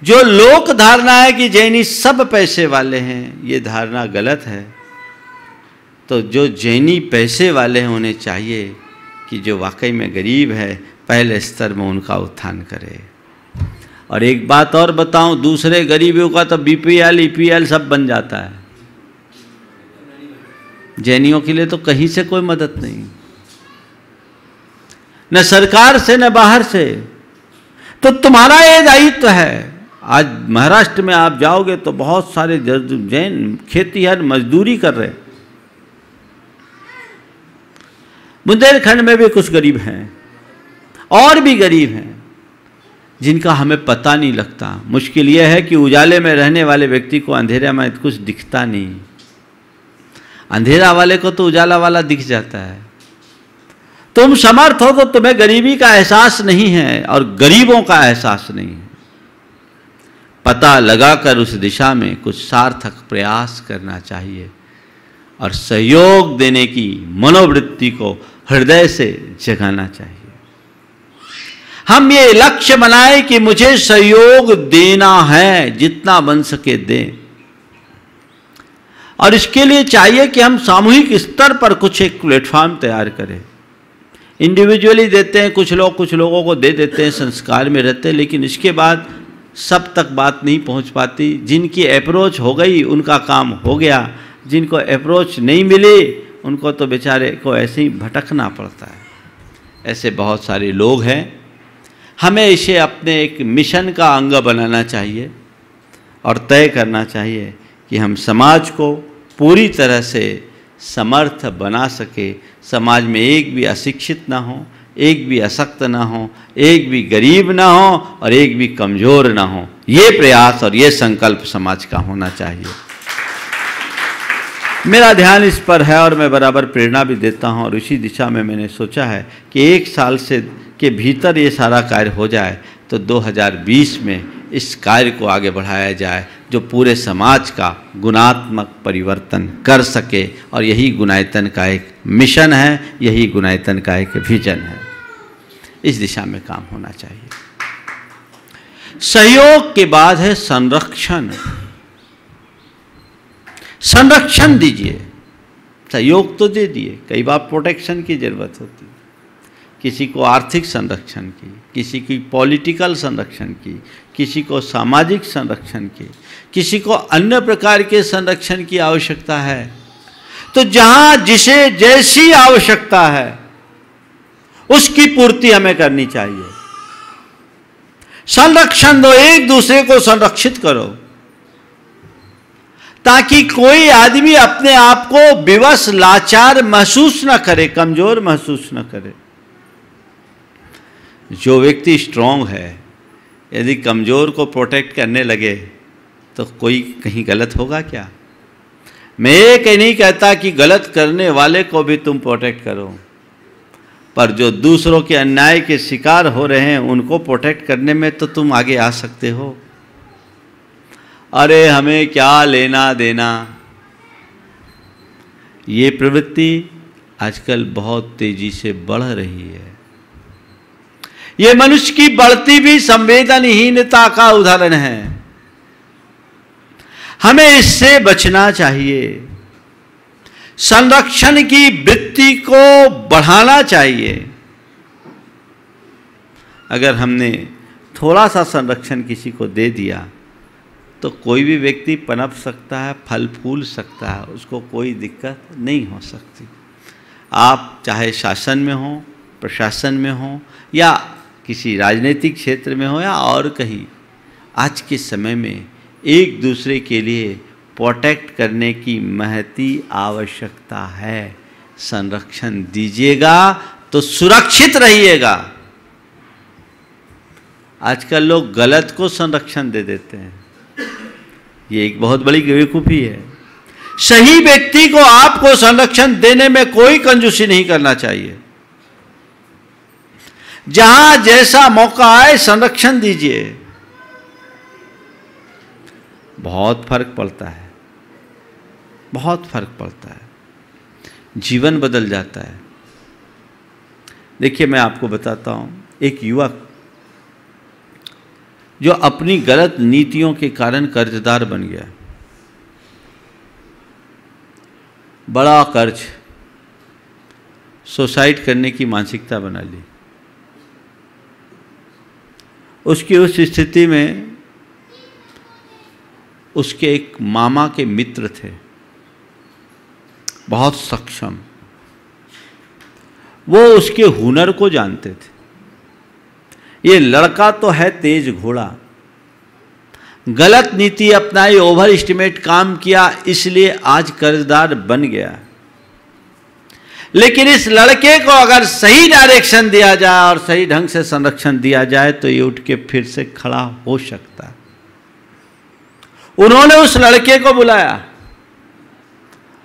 जो लोक धारणा है कि जैनी सब पैसे वाले हैं, ये धारणा गलत है। तो जो जैनी पैसे वाले हैं उन्हें चाहिए कि जो वाकई में गरीब है, पहले स्तर में उनका उत्थान करे। और एक बात और बताऊं, दूसरे गरीबों का तो बीपीएल ईपीएल सब बन जाता है, जैनियों के लिए तो कहीं से कोई मदद नहीं, न सरकार से न बाहर से। तो तुम्हारा ये दायित्व है। आज महाराष्ट्र में आप जाओगे तो बहुत सारे जैन खेतीहर मजदूरी कर रहे हैं। बुंदेलखंड में भी कुछ गरीब हैं और भी गरीब हैं जिनका हमें पता नहीं लगता। मुश्किल यह है कि उजाले में रहने वाले व्यक्ति को अंधेरे में कुछ दिखता नहीं, अंधेरा वाले को तो उजाला वाला दिख जाता है। तुम समर्थ हो तो तुम्हें गरीबी का एहसास नहीं है और गरीबों का एहसास नहीं है। पता लगाकर उस दिशा में कुछ सार्थक प्रयास करना चाहिए और सहयोग देने की मनोवृत्ति को हृदय से जगाना चाहिए। हम ये लक्ष्य बनाए कि मुझे सहयोग देना है, जितना बन सके दें। और इसके लिए चाहिए कि हम सामूहिक स्तर पर कुछ एक प्लेटफॉर्म तैयार करें। इंडिविजुअली देते हैं कुछ लोगों को दे देते हैं, संस्कार में रहते हैं, लेकिन इसके बाद सब तक बात नहीं पहुंच पाती। जिनकी अप्रोच हो गई उनका काम हो गया, जिनको अप्रोच नहीं मिली उनको तो बेचारे को ऐसे ही भटकना पड़ता है। ऐसे बहुत सारे लोग हैं। हमें इसे अपने एक मिशन का अंग बनाना चाहिए और तय करना चाहिए कि हम समाज को पूरी तरह से समर्थ बना सके। समाज में एक भी अशिक्षित ना हो, एक भी अशक्त ना हो, एक भी गरीब ना हो और एक भी कमज़ोर ना हो। ये प्रयास और ये संकल्प समाज का होना चाहिए। मेरा ध्यान इस पर है और मैं बराबर प्रेरणा भी देता हूँ और इसी दिशा में मैंने सोचा है कि 1 साल से के भीतर ये सारा कार्य हो जाए तो 2020 में इस कार्य को आगे बढ़ाया जाए जो पूरे समाज का गुणात्मक परिवर्तन कर सके। और यही गुणायतन का एक मिशन है, यही गुणायतन का एक विजन है। इस दिशा में काम होना चाहिए। सहयोग के बाद है संरक्षण। संरक्षण दीजिए। सहयोग तो दे दिए, कई बार प्रोटेक्शन की जरूरत होती है। किसी को आर्थिक संरक्षण की, किसी की पॉलिटिकल संरक्षण की, किसी को सामाजिक संरक्षण की, किसी को अन्य प्रकार के संरक्षण की आवश्यकता है। तो जहां जिसे जैसी आवश्यकता है उसकी पूर्ति हमें करनी चाहिए। संरक्षण दो, एक दूसरे को संरक्षित करो ताकि कोई आदमी अपने आप को विवश लाचार महसूस न करे, कमजोर महसूस न करे। जो व्यक्ति स्ट्रांग है यदि कमजोर को प्रोटेक्ट करने लगे तो कोई कहीं गलत होगा क्या? मैं ये नहीं कहता कि गलत करने वाले को भी तुम प्रोटेक्ट करो, पर जो दूसरों के अन्याय के शिकार हो रहे हैं उनको प्रोटेक्ट करने में तो तुम आगे आ सकते हो। अरे हमें क्या लेना देना, ये प्रवृत्ति आजकल बहुत तेजी से बढ़ रही है। ये मनुष्य की बढ़ती भी संवेदनहीनता का उदाहरण है। हमें इससे बचना चाहिए। संरक्षण की वृत्ति को बढ़ाना चाहिए। अगर हमने थोड़ा सा संरक्षण किसी को दे दिया तो कोई भी व्यक्ति पनप सकता है, फल फूल सकता है, उसको कोई दिक्कत नहीं हो सकती। आप चाहे शासन में हो, प्रशासन में हो या किसी राजनीतिक क्षेत्र में हो या और कहीं, आज के समय में एक दूसरे के लिए प्रोटेक्ट करने की महती आवश्यकता है। संरक्षण दीजिएगा तो सुरक्षित रहिएगा। आजकल लोग गलत को संरक्षण दे देते हैं, ये एक बहुत बड़ी बेवकूफ़ी है। सही व्यक्ति को आपको संरक्षण देने में कोई कंजूसी नहीं करना चाहिए। जहां जैसा मौका आए संरक्षण दीजिए। बहुत फर्क पड़ता है, बहुत फर्क पड़ता है, जीवन बदल जाता है। देखिए मैं आपको बताता हूं, एक युवक जो अपनी गलत नीतियों के कारण कर्जदार बन गया, बड़ा कर्ज, सुसाइड करने की मानसिकता बना ली। उसकी उस स्थिति में उसके एक मामा के मित्र थे, बहुत सक्षम। वो उसके हुनर को जानते थे। ये लड़का तो है तेज घोड़ा, गलत नीति अपनाई, ओवर एस्टिमेट काम किया, इसलिए आज कर्जदार बन गया। लेकिन इस लड़के को अगर सही डायरेक्शन दिया जाए और सही ढंग से संरक्षण दिया जाए तो ये उठ के फिर से खड़ा हो सकता है। उन्होंने उस लड़के को बुलाया,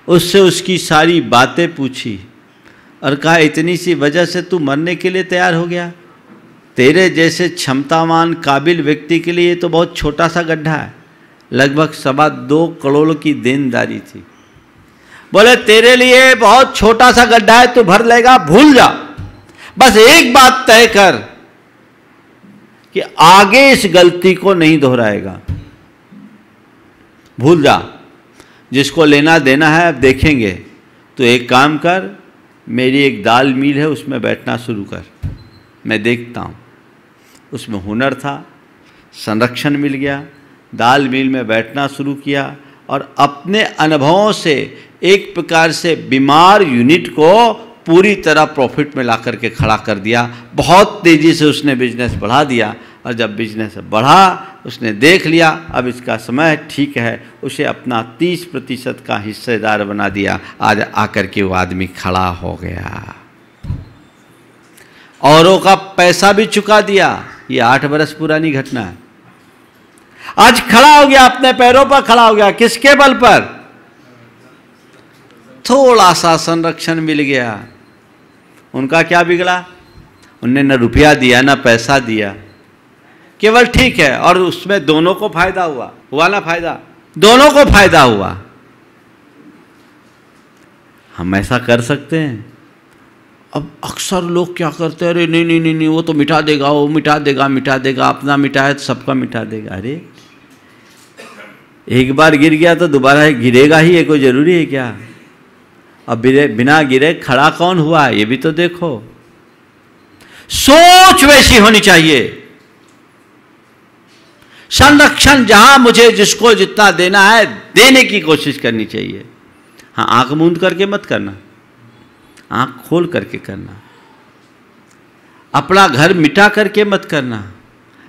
उससे उसकी सारी बातें पूछी और कहा, इतनी सी वजह से तू मरने के लिए तैयार हो गया? तेरे जैसे क्षमतावान काबिल व्यक्ति के लिए तो बहुत छोटा सा गड्ढा है, लगभग 2.25 करोड़ की देनदारी थी। बोले तेरे लिए बहुत छोटा सा गड्ढा है, तू भर लेगा, भूल जा। बस एक बात तय कर कि आगे इस गलती को नहीं दोहराएगा, भूल जा। जिसको लेना देना है अब देखेंगे। तो एक काम कर, मेरी एक दाल मिल है उसमें बैठना शुरू कर, मैं देखता हूँ। उसमें हुनर था, संरक्षण मिल गया, दाल मिल में बैठना शुरू किया और अपने अनुभवों से एक प्रकार से बीमार यूनिट को पूरी तरह प्रॉफिट में ला करके खड़ा कर दिया। बहुत तेज़ी से उसने बिजनेस बढ़ा दिया और जब बिजनेस बढ़ा उसने देख लिया अब इसका समय ठीक है, उसे अपना 30% का हिस्सेदार बना दिया। आज आकर के वो आदमी खड़ा हो गया, औरों का पैसा भी चुका दिया। ये 8 बरस पुरानी घटना है। आज खड़ा हो गया, अपने पैरों पर खड़ा हो गया। किसके बल पर? थोड़ा सा संरक्षण मिल गया। उनका क्या बिगड़ा? उनने न रुपया दिया न पैसा दिया, केवल ठीक है, और उसमें दोनों को फायदा हुआ ना फायदा? दोनों को फायदा हुआ। हम ऐसा कर सकते हैं? अब अक्सर लोग क्या करते हैं, अरे नहीं नहीं नहीं नहीं वो तो मिटा देगा, वो मिटा देगा, अपना मिटाए तो सबका मिटा देगा। अरे एक बार गिर गया तो दोबारा गिरेगा ही, ये कोई जरूरी है क्या? अब बिना गिरे खड़ा कौन हुआ ये भी तो देखो। सोच वैसी होनी चाहिए। संरक्षण जहां मुझे जिसको जितना देना है देने की कोशिश करनी चाहिए। हाँ, आंख मूंद करके मत करना, आंख खोल करके करना। अपना घर मिटा करके मत करना,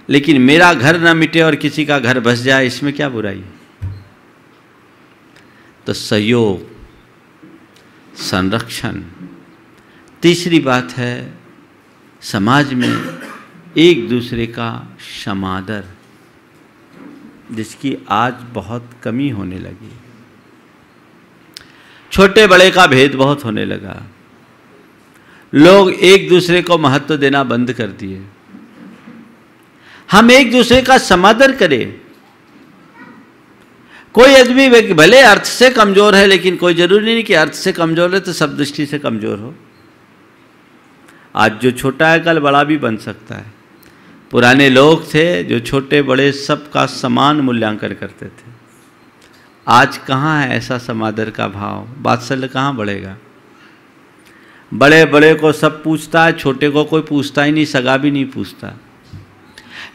लेकिन मेरा घर ना मिटे और किसी का घर बस जाए, इसमें क्या बुराई है? तो सहयोग, संरक्षण। तीसरी बात है समाज में एक दूसरे का समादर, जिसकी आज बहुत कमी होने लगी। छोटे बड़े का भेद बहुत होने लगा। लोग एक दूसरे को महत्व देना बंद कर दिए। हम एक दूसरे का समादर करें। कोई आदमी भले अर्थ से कमजोर है, लेकिन कोई जरूरी नहीं कि अर्थ से कमजोर है तो सब दृष्टि से कमजोर हो। आज जो छोटा है कल बड़ा भी बन सकता है। पुराने लोग थे जो छोटे बड़े सबका समान मूल्यांकन करते थे। आज कहाँ है ऐसा समादर का भाव? वात्सल्य कहाँ बढ़ेगा? बड़े बड़े को सब पूछता है, छोटे को कोई पूछता ही नहीं, सगा भी नहीं पूछता।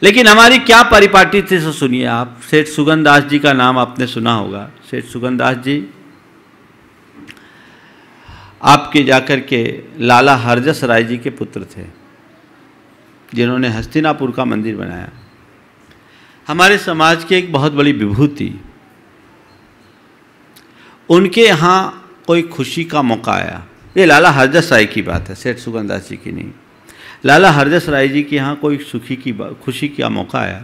लेकिन हमारी क्या परिपाटी थी सो सुनिए आप। सेठ सुगनदास जी का नाम आपने सुना होगा। सेठ सुगनदास जी आपके जाकर के लाला हरजस राय जी के पुत्र थे, जिन्होंने हस्तिनापुर का मंदिर बनाया। हमारे समाज की एक बहुत बड़ी विभूति। उनके यहाँ कोई खुशी का मौका आया, ये लाला हरजस राय की बात है, सेठ सुगनदास जी की नहीं। लाला हरजस राय जी के यहाँ कोई खुशी का मौका आया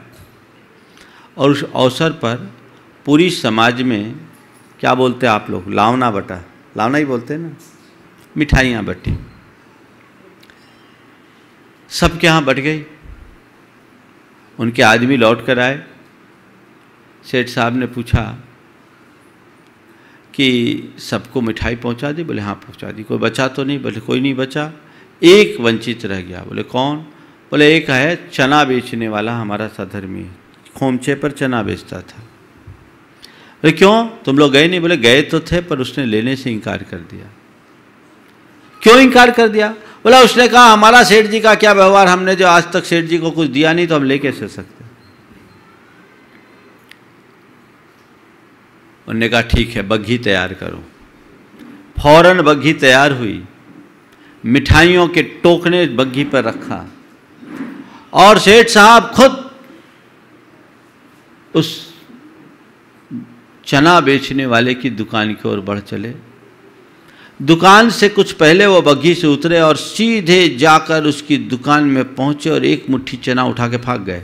और उस अवसर पर पूरी समाज में क्या बोलते हैं आप लोग, लावना बटा, लावना ही बोलते हैं ना, मिठाइयाँ बटी। सबके यहाँ बट गई। उनके आदमी लौट कर आए। सेठ साहब ने पूछा कि सबको मिठाई पहुंचा दी? बोले हाँ पहुंचा दी। कोई बचा तो नहीं? बोले कोई नहीं बचा, एक वंचित रह गया। बोले कौन? बोले एक है चना बेचने वाला, हमारा सधर्मी, खोमचे पर चना बेचता था। बोले क्यों, तुम लोग गए नहीं? बोले गए तो थे पर उसने लेने से इनकार कर दिया। क्यों इनकार कर दिया? बोला उसने कहा हमारा सेठ जी का क्या व्यवहार, हमने जो आज तक सेठ जी को कुछ दिया नहीं तो हम ले कैसे सकते। उन्होंने कहा ठीक है बग्घी तैयार करो। फौरन बग्घी तैयार हुई, मिठाइयों के टोकने बग्घी पर रखा और सेठ साहब खुद उस चना बेचने वाले की दुकान की ओर बढ़ चले। दुकान से कुछ पहले वो बग्घी से उतरे और सीधे जाकर उसकी दुकान में पहुंचे और एक मुट्ठी चना उठा के भाग गए।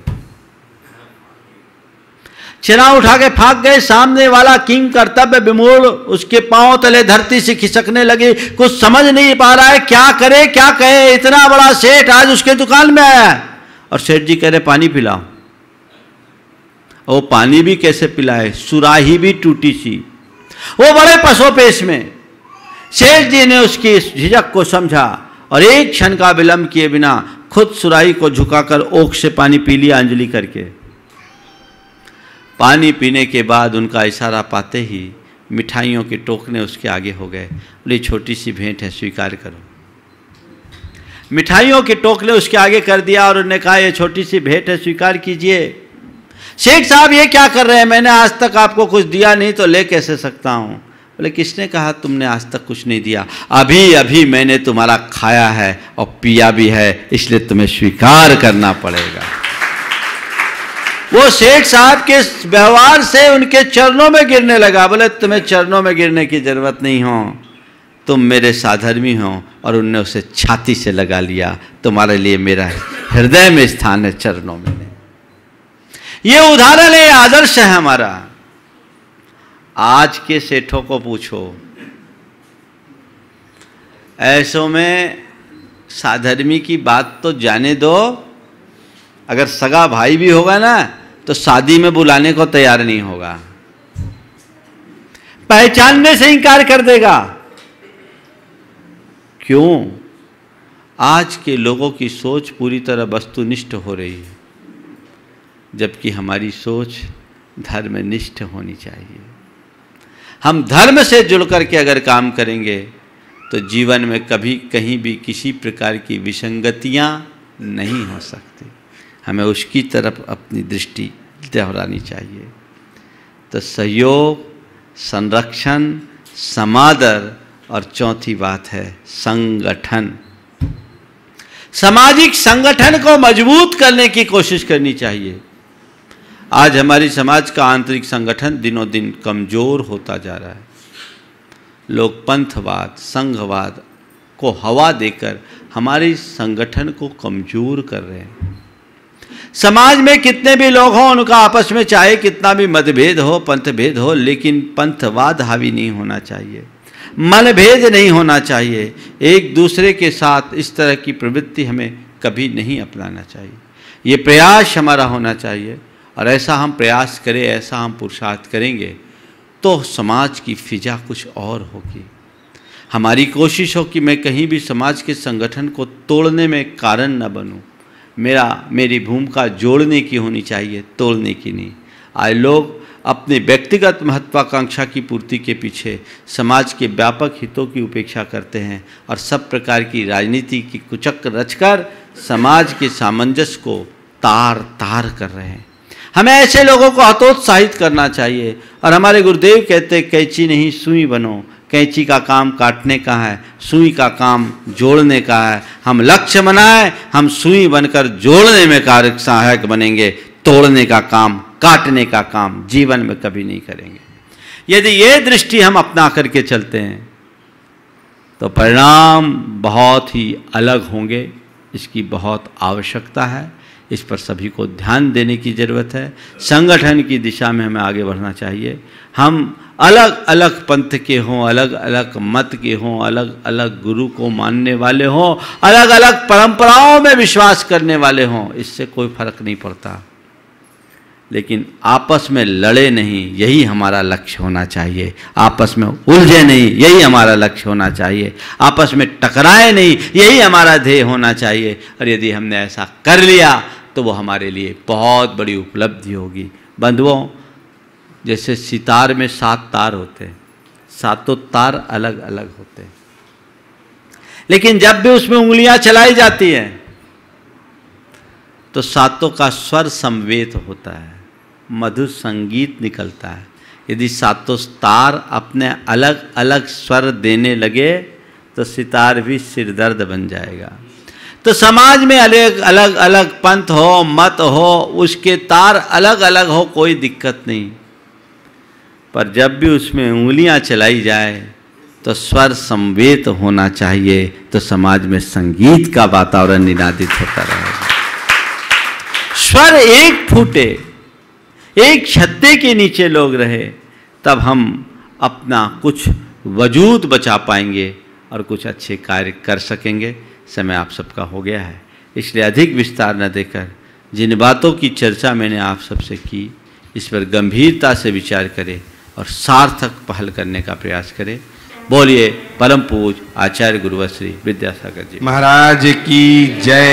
चना उठा के भाग गए। सामने वाला किंग कर्तव्य विमूढ़ उसके पांव तले धरती से खिसकने लगे। कुछ समझ नहीं पा रहा है क्या करे क्या कहे। इतना बड़ा सेठ आज उसके दुकान में आया और सेठ जी कह रहे पानी पिलाओ। वो पानी भी कैसे पिलाए, सुराही भी टूटी सी। वो बड़े पसोपेश में। सेठ जी ने उसकी झिझक को समझा और एक क्षण का विलंब किए बिना खुद सुराही को झुकाकर ओख से पानी पी लिया अंजलि करके। पानी पीने के बाद उनका इशारा पाते ही मिठाइयों के टोकने उसके आगे हो गए। बोले छोटी सी भेंट है स्वीकार करो। मिठाइयों के टोकने उसके आगे कर दिया और उन्होंने कहा ये छोटी सी भेंट है स्वीकार कीजिए। सेठ साहब ये क्या कर रहे हैं, मैंने आज तक आपको कुछ दिया नहीं तो ले कैसे सकता हूँ। बोले किसने कहा तुमने आज तक कुछ नहीं दिया, अभी अभी मैंने तुम्हारा खाया है और पिया भी है, इसलिए तुम्हें स्वीकार करना पड़ेगा। वो सेठ साहब के व्यवहार से उनके चरणों में गिरने लगा। बोले तुम्हें चरणों में गिरने की जरूरत नहीं हो, तुम मेरे साधर्मी हो। और उनने उसे छाती से लगा लिया। तुम्हारे लिए मेरा हृदय में स्थान है, चरणों में नहीं। ये उदाहरण है, आदर्श है हमारा। आज के सेठों को पूछो, ऐसों में साधर्मी की बात तो जाने दो, अगर सगा भाई भी होगा ना तो शादी में बुलाने को तैयार नहीं होगा, पहचानने से इनकार कर देगा। क्यों? आज के लोगों की सोच पूरी तरह वस्तुनिष्ठ हो रही है, जबकि हमारी सोच धर्मनिष्ठ होनी चाहिए। हम धर्म से जुड़ करके अगर काम करेंगे तो जीवन में कभी कहीं भी किसी प्रकार की विसंगतियां नहीं हो सकती। हमें उसकी तरफ अपनी दृष्टि दोहरानी चाहिए। तो सहयोग, संरक्षण, समादर और चौथी बात है संगठन। सामाजिक संगठन को मजबूत करने की कोशिश करनी चाहिए। आज हमारी समाज का आंतरिक संगठन दिनों दिन कमजोर होता जा रहा है। लोग पंथवाद, संघवाद को हवा देकर हमारे संगठन को कमजोर कर रहे हैं। समाज में कितने भी लोग हों, उनका आपस में चाहे कितना भी मतभेद हो, पंथभेद हो, लेकिन पंथवाद हावी नहीं होना चाहिए, मनभेद नहीं होना चाहिए। एक दूसरे के साथ इस तरह की प्रवृत्ति हमें कभी नहीं अपनाना चाहिए। ये प्रयास हमारा होना चाहिए और ऐसा हम प्रयास करें, ऐसा हम पुरुषार्थ करेंगे तो समाज की फिजा कुछ और होगी। हमारी कोशिश हो कि मैं कहीं भी समाज के संगठन को तोड़ने में कारण न बनूं। मेरी भूमिका जोड़ने की होनी चाहिए, तोड़ने की नहीं। आज लोग अपने व्यक्तिगत महत्वाकांक्षा की पूर्ति के पीछे समाज के व्यापक हितों की उपेक्षा करते हैं और सब प्रकार की राजनीति की कुचक्र रचकर समाज के सामंजस्य को तार तार कर रहे हैं। हमें ऐसे लोगों को हतोत्साहित करना चाहिए। और हमारे गुरुदेव कहते कैंची नहीं सुई बनो। कैंची का काम काटने का है, सुई का काम जोड़ने का है। हम लक्ष्य बनाएं, हम सुई बनकर जोड़ने में कारक सहायक बनेंगे, तोड़ने का काम, काटने का काम जीवन में कभी नहीं करेंगे। यदि ये दृष्टि हम अपना करके चलते हैं तो परिणाम बहुत ही अलग होंगे। इसकी बहुत आवश्यकता है, इस पर सभी को ध्यान देने की ज़रूरत है। संगठन की दिशा में हमें आगे बढ़ना चाहिए। हम अलग अलग पंथ के हों, अलग अलग मत के हों, अलग अलग गुरु को मानने वाले हों, अलग अलग परंपराओं में विश्वास करने वाले हों, इससे कोई फर्क नहीं पड़ता। लेकिन आपस में लड़े नहीं, यही हमारा लक्ष्य होना चाहिए। आपस में उलझे नहीं, यही हमारा लक्ष्य होना चाहिए। आपस में टकराए नहीं, यही हमारा ध्येय होना चाहिए। और यदि हमने ऐसा कर लिया तो वो हमारे लिए बहुत बड़ी उपलब्धि होगी। बंधुओं, जैसे सितार में 7 तार होते हैं, 7 तार अलग अलग होते हैं। लेकिन जब भी उसमें उंगलियां चलाई जाती हैं तो सातों का स्वर समवेत होता है, मधुर संगीत निकलता है। यदि सातों तार अपने अलग अलग स्वर देने लगे तो सितार भी सिरदर्द बन जाएगा। तो समाज में अलग अलग अलग पंथ हो, मत हो, उसके तार अलग अलग हो, कोई दिक्कत नहीं, पर जब भी उसमें उंगलियां चलाई जाए तो स्वर समवेत होना चाहिए, तो समाज में संगीत का वातावरण निनादित होता रहेगा। स्वर एक फूटे, एक छत्ते के नीचे लोग रहे, तब हम अपना कुछ वजूद बचा पाएंगे और कुछ अच्छे कार्य कर सकेंगे। समय आप सबका हो गया है, इसलिए अधिक विस्तार न देकर जिन बातों की चर्चा मैंने आप सबसे की, इस पर गंभीरता से विचार करें और सार्थक पहल करने का प्रयास करें। बोलिए परम पूज्य आचार्य गुरुवर श्री विद्यासागर जी महाराज की जय।